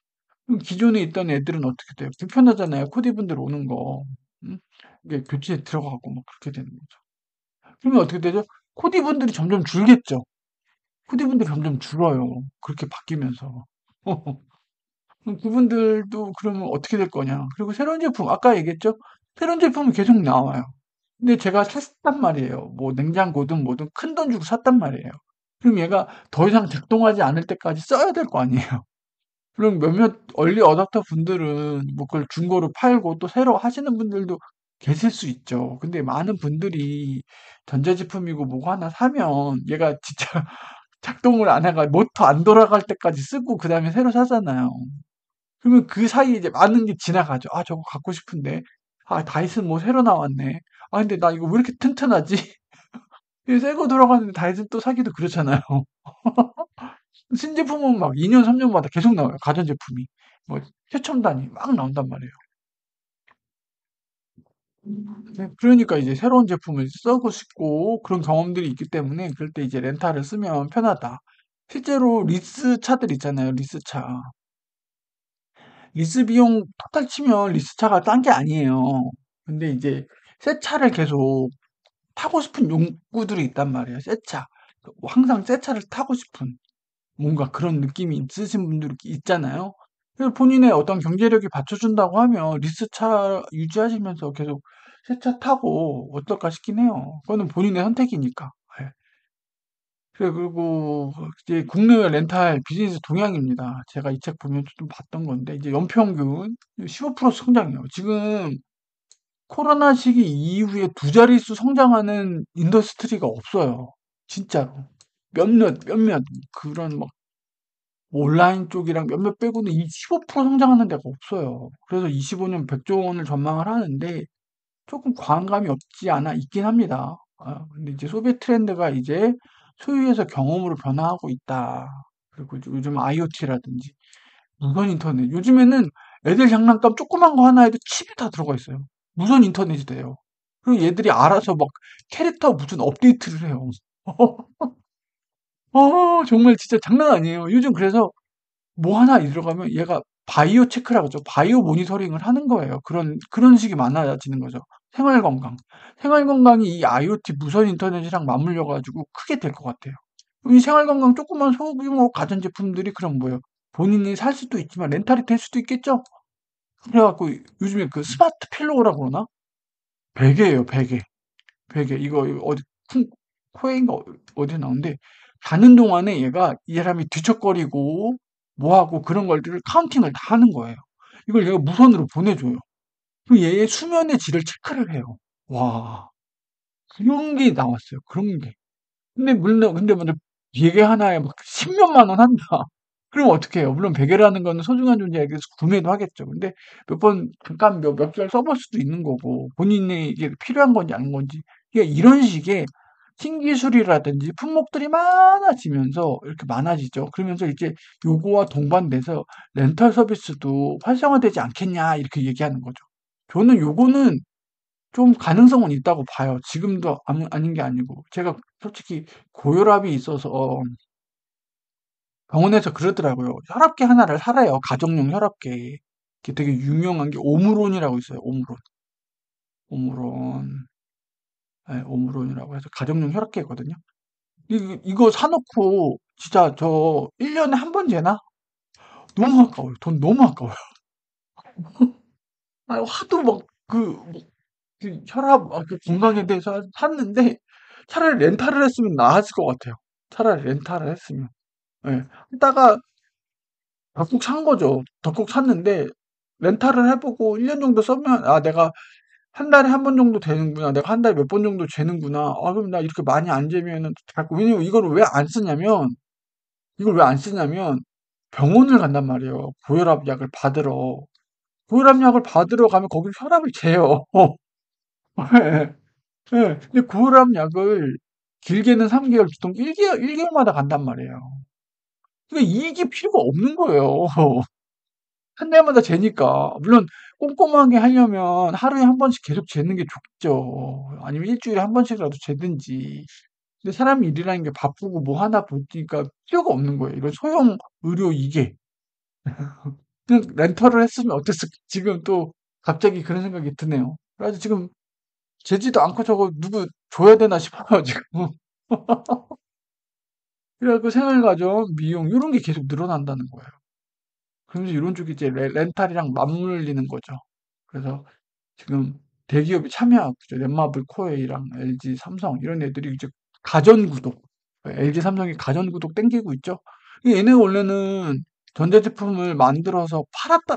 그럼 기존에 있던 애들은 어떻게 돼요? 불편하잖아요. 코디분들 오는 거. 음? 이게 교체에 들어가고 뭐 그렇게 되는 거죠. 그러면 어떻게 되죠? 코디분들이 점점 줄겠죠. 코디분들이 점점 줄어요. 그렇게 바뀌면서. 그럼 그분들도 그러면 어떻게 될 거냐. 그리고 새로운 제품, 아까 얘기했죠? 새로운 제품은 계속 나와요. 근데 제가 샀단 말이에요. 뭐 냉장고든 뭐든 큰 돈 주고 샀단 말이에요. 그럼 얘가 더 이상 작동하지 않을 때까지 써야 될 거 아니에요. 그럼 몇몇 얼리 어답터 분들은 뭐 그걸 중고로 팔고 또 새로 하시는 분들도 계실 수 있죠. 근데 많은 분들이 전자제품이고 뭐고 하나 사면 얘가 진짜 작동을 안 해가 모터 안 돌아갈 때까지 쓰고 그 다음에 새로 사잖아요. 그러면 그 사이에 이제 많은 게 지나가죠. 아, 저거 갖고 싶은데. 아, 다이슨 뭐 새로 나왔네. 아, 근데 나 이거 왜 이렇게 튼튼하지? 새거 들어가는데 다이슨 또 사기도 그렇잖아요. 신제품은 막 2년, 3년마다 계속 나와요. 가전제품이. 뭐, 최첨단이 막 나온단 말이에요. 네, 그러니까 이제 새로운 제품을 쓰고 싶고 그런 경험들이 있기 때문에 그럴 때 이제 렌탈을 쓰면 편하다. 실제로 리스 차들 있잖아요. 리스 차. 리스 비용 토탈 치면 리스 차가 딴 게 아니에요. 근데 이제 새 차를 계속 타고 싶은 욕구들이 있단 말이에요. 새 차. 항상 새 차를 타고 싶은 뭔가 그런 느낌이 있으신 분들이 있잖아요. 그래서 본인의 어떤 경제력이 받쳐준다고 하면 리스차 유지하시면서 계속 새 차 타고 어떨까 싶긴 해요. 그거는 본인의 선택이니까. 예. 그리고 이제 국내 렌탈 비즈니스 동향입니다. 제가 이 책 보면 좀 봤던 건데 이제 연평균 15% 성장이에요. 지금 코로나 시기 이후에 두 자릿수 성장하는 인더스트리가 없어요. 진짜로. 몇몇 그런 막 온라인 쪽이랑 몇몇 빼고는 이 15% 성장하는 데가 없어요. 그래서 25년 100조 원을 전망을 하는데 조금 과감감이 없지 않아 있긴 합니다. 아, 근데 이제 소비의 트렌드가 이제 소유에서 경험으로 변화하고 있다. 그리고 요즘 IoT라든지 무선 인터넷. 요즘에는 애들 장난감 조그만 거 하나에도 칩이 다 들어가 있어요. 무선 인터넷이 돼요. 그리고 얘들이 알아서 막 캐릭터 무슨 업데이트를 해요. 정말 진짜 장난 아니에요. 요즘 그래서 뭐 하나 들어가면 얘가 바이오 체크라고 하죠. 바이오 모니터링을 하는 거예요. 그런 식이 많아지는 거죠. 생활 건강. 생활 건강이 이 IoT 무선 인터넷이랑 맞물려 가지고 크게 될 것 같아요. 이 생활 건강 조그만 소규모 가전제품들이 그럼 뭐예요? 본인이 살 수도 있지만 렌탈이 될 수도 있겠죠? 그래갖고 요즘에 그 스마트 필로우라고 그러나? 베개예요, 베개. 베개. 이거 어디 코에인가 어디서 나오는데 자는 동안에 얘가 이 사람이 뒤척거리고 뭐하고 그런 걸들을 카운팅을 다 하는 거예요. 이걸 얘가 무선으로 보내줘요. 그리고 얘의 수면의 질을 체크를 해요. 와, 그런 게 나왔어요. 그런 게. 근데 먼저 베개 하나에 막 10몇만 원 한다. 그럼 어떻게 해요? 물론 베개라는 거는 소중한 존재에게 구매도 하겠죠. 근데 몇 번, 잠깐 몇 개월 써볼 수도 있는 거고, 본인이 이게 필요한 건지 아닌 건지. 그러니까 이런 식의 신기술이라든지 품목들이 많아지면서 이렇게 많아지죠. 그러면서 이제 요거와 동반돼서 렌탈 서비스도 활성화되지 않겠냐, 이렇게 얘기하는 거죠. 저는 요거는 좀 가능성은 있다고 봐요. 지금도 아닌 게 아니고. 제가 솔직히 고혈압이 있어서 병원에서 그러더라고요. 혈압계 하나를 사래요. 가정용 혈압계. 이게 되게 유명한 게 오므론이라고 있어요. 오므론. 오므론. 네, 오므론이라고 해서 가정용 혈압계거든요. 이거 사놓고 진짜 저 1년에 한 번 재나? 너무 아까워요. 돈 너무 아까워요. 아, 하도 막 그 혈압 그 건강에 대해서 샀는데 차라리 렌탈을 했으면 나았을 것 같아요. 차라리 렌탈을 했으면. 예. 하다가 덕국 산 거죠. 덕국 샀는데 렌탈을 해보고 1년 정도 쓰면 아 내가 한 달에 한 번 정도 되는구나. 내가 한 달에 몇 번 정도 재는구나. 아 그럼 나 이렇게 많이 안 재면은 자꾸 왜냐면 이거를 왜 안 쓰냐면 이걸 왜 안 쓰냐면 병원을 간단 말이에요. 고혈압 약을 받으러. 고혈압 약을 받으러 가면 거기 혈압을 재요. 예. 예. 근데 고혈압 약을 길게는 3개월, 보통 1개월마다 간단 말이에요. 그러니까 이게 필요가 없는 거예요. 한 달마다 재니까. 물론 꼼꼼하게 하려면 하루에 한 번씩 계속 재는 게 좋죠. 아니면 일주일에 한 번씩이라도 재든지. 근데 사람 일이라는 게 바쁘고 뭐 하나 보니까 필요가 없는 거예요. 이런 소형 의료 이게. 그냥 렌터를 했으면 어땠을까? 지금 또 갑자기 그런 생각이 드네요. 그래서 지금 재지도 않고 저거 누구 줘야 되나 싶어요, 지금. 그래갖고 생활과정, 미용, 이런 게 계속 늘어난다는 거예요. 그러면서 이런 쪽이 이제 렌탈이랑 맞물리는 거죠. 그래서 지금 대기업이 참여하고 있죠. 넷마블, 코웨이랑 LG, 삼성 이런 애들이 이제 가전구독, LG, 삼성이 가전구독 땡기고 있죠. 얘네 원래는 전자제품을 만들어서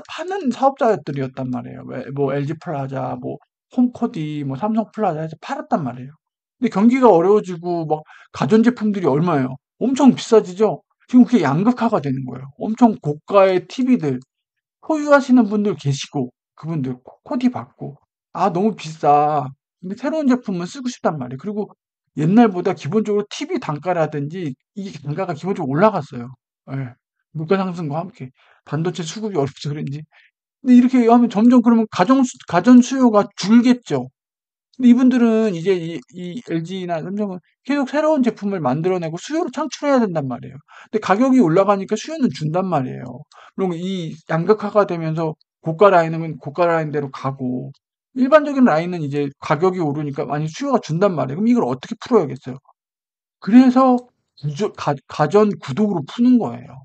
파는 사업자들이었단 말이에요. 뭐 LG 플라자, 뭐 홈코디, 뭐 삼성 플라자 해서 팔았단 말이에요. 근데 경기가 어려워지고 막 가전제품들이 얼마예요? 엄청 비싸지죠? 지금 그게 양극화가 되는 거예요. 엄청 고가의 TV들, 소유하시는 분들 계시고 그분들 코디 받고 아 너무 비싸. 근데 새로운 제품은 쓰고 싶단 말이에요. 그리고 옛날보다 기본적으로 TV 단가라든지 이 단가가 기본적으로 올라갔어요. 예. 물가 상승과 함께 반도체 수급이 어렵죠 그런지. 근데 이렇게 하면 점점 그러면 가전 수요가 줄겠죠. 근데 이분들은 이제 이 LG나 삼성은 계속 새로운 제품을 만들어내고 수요를 창출해야 된단 말이에요. 근데 가격이 올라가니까 수요는 준단 말이에요. 그럼 이 양극화가 되면서 고가 라인은 고가 라인대로 가고 일반적인 라인은 이제 가격이 오르니까 많이 수요가 준단 말이에요. 그럼 이걸 어떻게 풀어야겠어요? 그래서 가전 구독으로 푸는 거예요.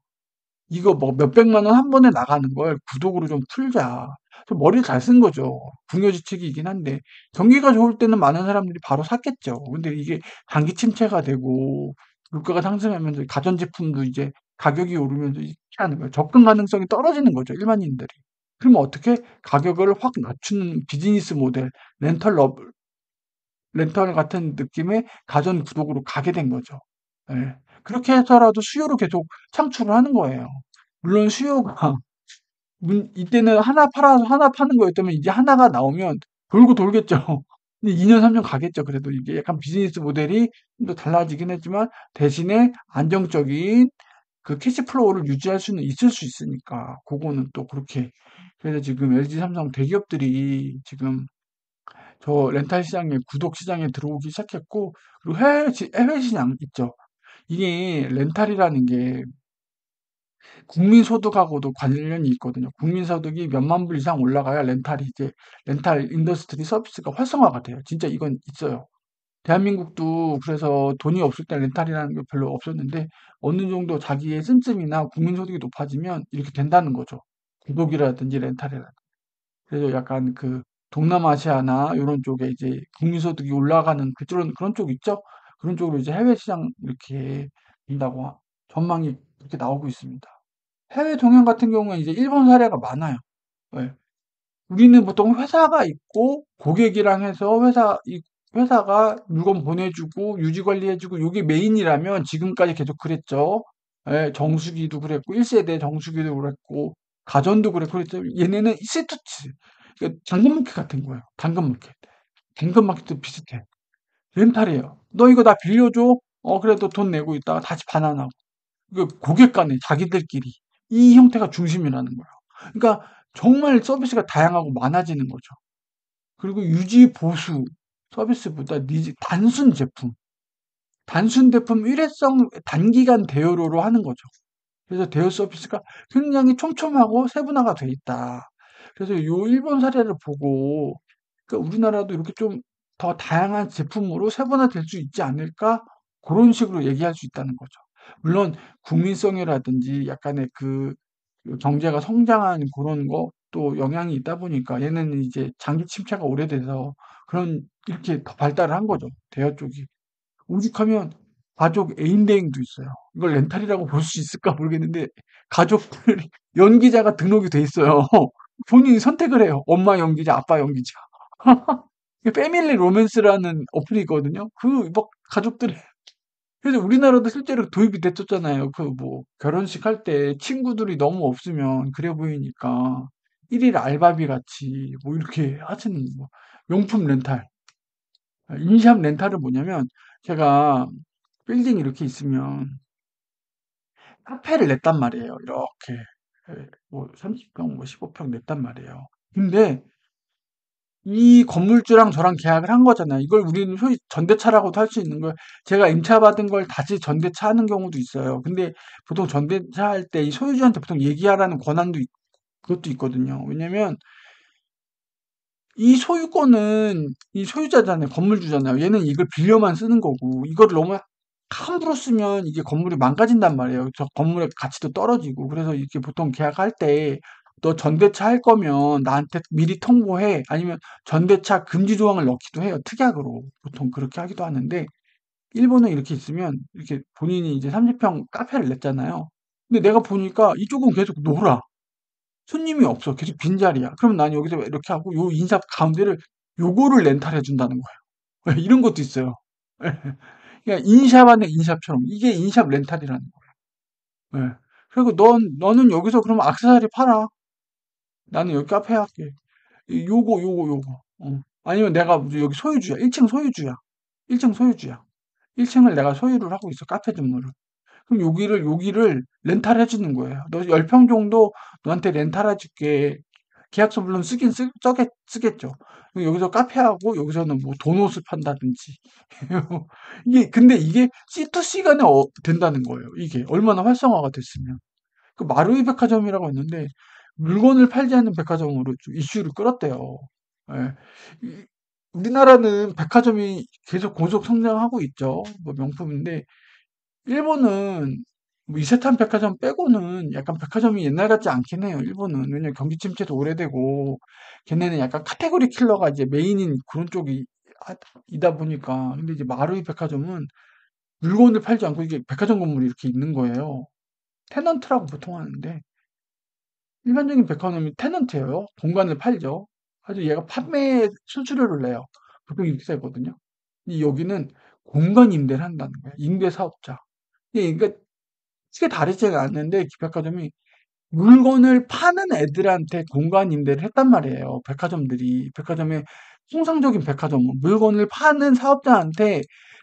이거 뭐 몇백만 원 한 번에 나가는 걸 구독으로 좀 풀자. 좀 머리를 잘 쓴 거죠. 궁여지책이긴 한데 경기가 좋을 때는 많은 사람들이 바로 샀겠죠. 근데 이게 단기 침체가 되고 물가가 상승하면서 가전제품도 이제 가격이 오르면서 이렇게 하는 거예요. 접근 가능성이 떨어지는 거죠, 일반인들이. 그러면 어떻게 가격을 확 낮추는 비즈니스 모델, 렌털 러, 렌털 같은 느낌의 가전 구독으로 가게 된 거죠. 예. 그렇게 해서라도 수요를 계속 창출을 하는 거예요. 물론 수요가 이때는 하나 팔아서 하나 파는 거였다면 이제 하나가 나오면 돌고 돌겠죠. 근데 2년, 3년 가겠죠. 그래도 이게 약간 비즈니스 모델이 좀 더 달라지긴 했지만 대신에 안정적인 그 캐시 플로우를 유지할 수는 있을 수 있으니까 그거는 또 그렇게 그래서 지금 LG, 삼성 대기업들이 지금 저 렌탈 시장에 구독 시장에 들어오기 시작했고 그리고 해외 시장 있죠. 이게 렌탈이라는 게 국민소득하고도 관련이 있거든요. 국민소득이 몇만 불 이상 올라가야 렌탈 인더스트리 서비스가 활성화가 돼요. 진짜 이건 있어요. 대한민국도 그래서 돈이 없을 때 렌탈이라는 게 별로 없었는데 어느 정도 자기의 씀씀이나 국민소득이 높아지면 이렇게 된다는 거죠. 구독이라든지 렌탈이라든지. 그래서 약간 그 동남아시아나 이런 쪽에 이제 국민소득이 올라가는 그런 쪽 있죠? 그런 쪽으로 이제 해외 시장 이렇게 된다고 전망이 그렇게 나오고 있습니다. 해외 동향 같은 경우는 이제 일본 사례가 많아요. 예. 우리는 보통 회사가 있고 고객이랑 해서 회사가 물건 보내주고 유지 관리해주고 요게 메인이라면 지금까지 계속 그랬죠. 예, 정수기도 그랬고 1세대 정수기도 그랬고 가전도 그랬고 그랬죠. 얘네는 시투츠 그러니까 당근마켓 같은 거예요. 당근마켓. 당근마켓도 비슷해. 렌탈이에요. 너 이거 나 빌려줘? 그래도 돈 내고 있다가 다시 반환하고. 그 고객 간에 자기들끼리 이 형태가 중심이라는 거예요. 그러니까 정말 서비스가 다양하고 많아지는 거죠. 그리고 유지 보수 서비스보다 단순 제품 일회성 단기간 대여료로 하는 거죠. 그래서 대여 서비스가 굉장히 촘촘하고 세분화가 돼 있다. 그래서 요 일본 사례를 보고 그러니까 우리나라도 이렇게 좀 더 다양한 제품으로 세분화될 수 있지 않을까? 그런 식으로 얘기할 수 있다는 거죠. 물론 국민성이라든지 약간의 그 경제가 성장하는 그런 것도 영향이 있다 보니까 얘네는 이제 장기 침체가 오래돼서 그런 이렇게 더 발달을 한 거죠. 대여 쪽이. 오죽하면 가족 애인 대행도 있어요. 이걸 렌탈이라고 볼 수 있을까 모르겠는데 가족들이 연기자가 등록이 돼 있어요. 본인이 선택을 해요. 엄마 연기자, 아빠 연기자. 패밀리 로맨스라는 어플이 있거든요. 그 막 가족들이 그래서 우리나라도 실제로 도입이 됐었잖아요. 그 뭐 결혼식 할 때 친구들이 너무 없으면 그래 보이니까 일일 알바비 같이 뭐 이렇게 하시는 뭐 명품 렌탈. 인샵 렌탈은 뭐냐면 제가 빌딩 이렇게 있으면 카페를 냈단 말이에요. 이렇게 뭐 30평 뭐 15평 냈단 말이에요. 근데 이 건물주랑 저랑 계약을 한 거잖아요. 이걸 우리는 소위 전대차라고도 할 수 있는 거예요. 제가 임차받은 걸 다시 전대차 하는 경우도 있어요. 근데 보통 전대차 할 때 이 소유주한테 보통 얘기하라는 권한도 그것도 있거든요. 왜냐면 이 소유권은 이 소유자잖아요. 건물주잖아요. 얘는 이걸 빌려만 쓰는 거고 이거를 너무 함부로 쓰면 이게 건물이 망가진단 말이에요. 저 건물의 가치도 떨어지고. 그래서 이렇게 보통 계약할 때 너 전대차 할 거면 나한테 미리 통보해. 아니면 전대차 금지 조항을 넣기도 해요. 특약으로. 보통 그렇게 하기도 하는데 일본은 이렇게 있으면 이렇게 본인이 이제 30평 카페를 냈잖아요. 근데 내가 보니까 이쪽은 계속 놀아. 손님이 없어. 계속 빈자리야. 그러면 난 여기서 이렇게 하고 요 인샵 가운데를 요거를 렌탈해 준다는 거예요. 이런 것도 있어요. 그러니까 인샵 안에 인샵처럼 이게 인샵 렌탈이라는 거예요. 예. 그리고 너는 여기서 그러면 액세서리 팔아. 나는 여기 카페 할게. 요거. 아니면 내가 여기 소유주야. 1층 소유주야. 1층 소유주야. 1층을 내가 소유를 하고 있어. 카페 주무를. 그럼 여기를 렌탈해 주는 거예요. 너 10평 정도 너한테 렌탈해 줄게. 계약서 물론 쓰겠죠. 여기서 카페하고 여기서는 뭐 도넛을 판다든지. 근데 이게 C2C 간에 된다는 거예요. 이게 얼마나 활성화가 됐으면. 그 마루이 백화점이라고 있는데 물건을 팔지 않는 백화점으로 좀 이슈를 끌었대요. 예. 우리나라는 백화점이 계속 고속 성장하고 있죠. 뭐 명품인데 일본은 뭐 이세탄 백화점 빼고는 약간 백화점이 옛날 같지 않긴 해요. 일본은 왜냐면 경기 침체도 오래되고 걔네는 약간 카테고리 킬러가 이제 메인인 그런 쪽이 이다 보니까 근데 이제 마루이 백화점은 물건을 팔지 않고 이게 백화점 건물이 이렇게 있는 거예요. 테넌트라고 보통 하는데 일반적인 백화점이 테넌트예요. 공간을 팔죠. 아주 얘가 판매 수수료를 내요. 보통 이렇게 되거든요. 여기는 공간 임대를 한다는 거예요. 임대 사업자. 그러니까 크게 다르지가 않는데 백화점이 물건을 파는 애들한테 공간 임대를 했단 말이에요. 백화점들이. 백화점의 통상적인 백화점은 물건을 파는 사업자한테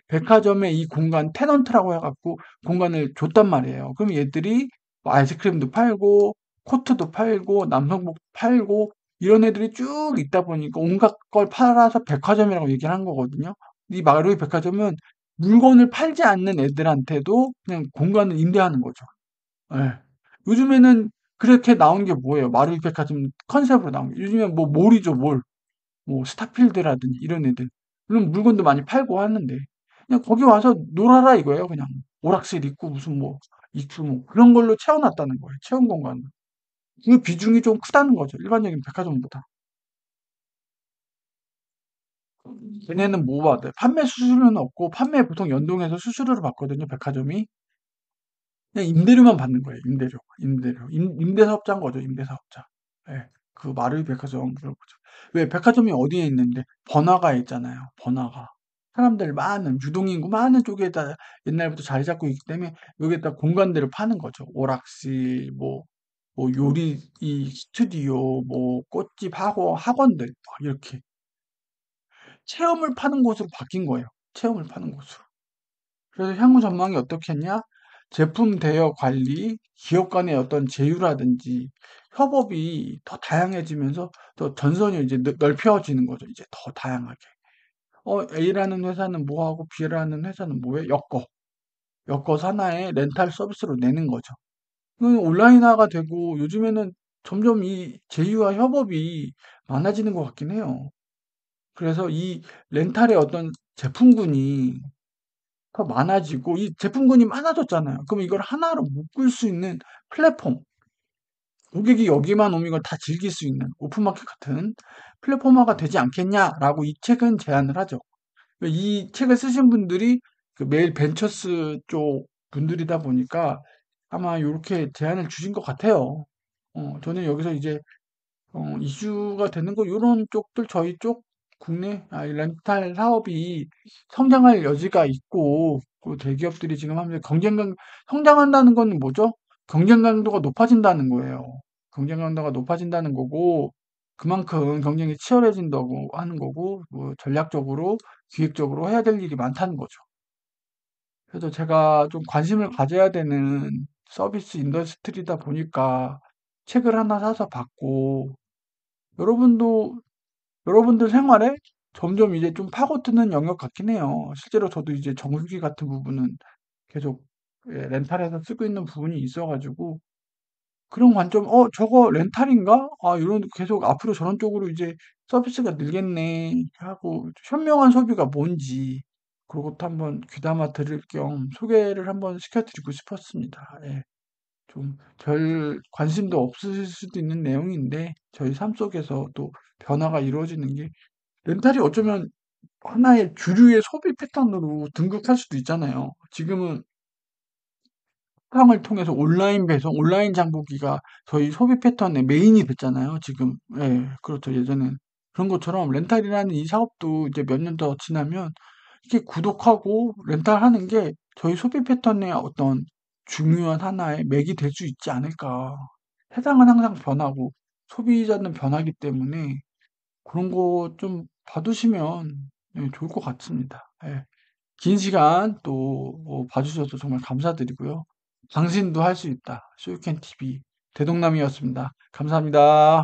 백화점의 이 공간 테넌트라고 해갖고 공간을 줬단 말이에요. 그럼 얘들이 뭐 아이스크림도 팔고 코트도 팔고 남성복 팔고 이런 애들이 쭉 있다 보니까 온갖 걸 팔아서 백화점이라고 얘기를 한 거거든요. 이 마루이 백화점은 물건을 팔지 않는 애들한테도 그냥 공간을 임대하는 거죠. 예. 요즘에는 그렇게 나온 게 뭐예요? 마루이 백화점 컨셉으로 나온 게. 요즘엔 뭐 몰이죠, 몰. 뭐 스타필드라든지 이런 애들. 물론 물건도 많이 팔고 하는데 그냥 거기 와서 놀아라 이거예요, 그냥. 오락실 있고 무슨 뭐 있고 뭐 그런 걸로 채워놨다는 거예요. 체험 공간. 그 비중이 좀 크다는 거죠. 일반적인 백화점보다. 걔네는 뭐 받아요? 판매 수수료는 없고 판매 보통 연동해서 수수료를 받거든요, 백화점이. 그냥 임대료만 받는 거예요. 임대료. 임대사업자인 거죠. 임대사업자. 예. 그 마루이 백화점 그런 거죠. 왜 백화점이 어디에 있는데 번화가에 있잖아요. 번화가. 사람들 많은 유동인구 많은 쪽에다 옛날부터 자리 잡고 있기 때문에 여기에다 공간들을 파는 거죠. 오락실, 뭐 요리 이 스튜디오, 뭐 꽃집 학원들 막 이렇게 체험을 파는 곳으로 바뀐 거예요. 체험을 파는 곳으로. 그래서 향후 전망이 어떻겠냐? 제품 대여 관리, 기업 간의 어떤 제휴라든지 협업이 더 다양해지면서 더 전선이 이제 넓혀지는 거죠. 이제 더 다양하게. A라는 회사는 뭐 하고 B라는 회사는 뭐해? 엮어서 하나의 렌탈 서비스로 내는 거죠. 이건 온라인화가 되고 요즘에는 점점 이 제휴와 협업이 많아지는 것 같긴 해요. 그래서 이 렌탈의 어떤 제품군이 더 많아지고 이 제품군이 많아졌잖아요. 그럼 이걸 하나로 묶을 수 있는 플랫폼, 고객이 여기만 오면 이걸 다 즐길 수 있는 오픈마켓 같은 플랫폼화가 되지 않겠냐라고 이 책은 제안을 하죠. 이 책을 쓰신 분들이 그 메일 벤처스 쪽 분들이다 보니까 아마 이렇게 제안을 주신 것 같아요. 저는 여기서 이제 이슈가 되는 거 요런 쪽들 저희 쪽 국내 렌탈 사업이 성장할 여지가 있고 그 대기업들이 지금 하면 성장한다는 건 뭐죠? 경쟁 강도가 높아진다는 거예요. 경쟁 강도가 높아진다는 거고, 그만큼 경쟁이 치열해진다고 하는 거고, 뭐 전략적으로, 기획적으로 해야 될 일이 많다는 거죠. 그래서 제가 좀 관심을 가져야 되는 서비스 인더스트리다 보니까 책을 하나 사서 봤고, 여러분도 여러분들 생활에 점점 이제 좀 파고드는 영역 같긴 해요. 실제로 저도 이제 정수기 같은 부분은 계속 렌탈해서 쓰고 있는 부분이 있어가지고 그런 관점, 저거 렌탈인가? 아, 이런 계속 앞으로 저런 쪽으로 이제 서비스가 늘겠네 하고 현명한 소비가 뭔지 그것도 한번 귀담아 들을 겸 소개를 한번 시켜드리고 싶었습니다. 예. 좀 별 관심도 없으실 수도 있는 내용인데 저희 삶 속에서 또 변화가 이루어지는 게 렌탈이 어쩌면 하나의 주류의 소비 패턴으로 등극할 수도 있잖아요. 지금은 쿠팡을 통해서 온라인 배송, 온라인 장보기가 저희 소비 패턴의 메인이 됐잖아요. 지금. 예, 그렇죠. 예전엔. 그런 것처럼 렌탈이라는 이 사업도 이제 몇 년 더 지나면 이렇게 구독하고 렌탈하는 게 저희 소비 패턴의 어떤 중요한 하나의 맥이 될 수 있지 않을까. 세상은 항상 변하고 소비자는 변하기 때문에 그런 거 좀 봐두시면 예, 좋을 것 같습니다. 예. 긴 시간 또 봐주셔서 정말 감사드리고요. 당신도 할 수 있다. 쇼유캔 TV 대동남이었습니다. 감사합니다.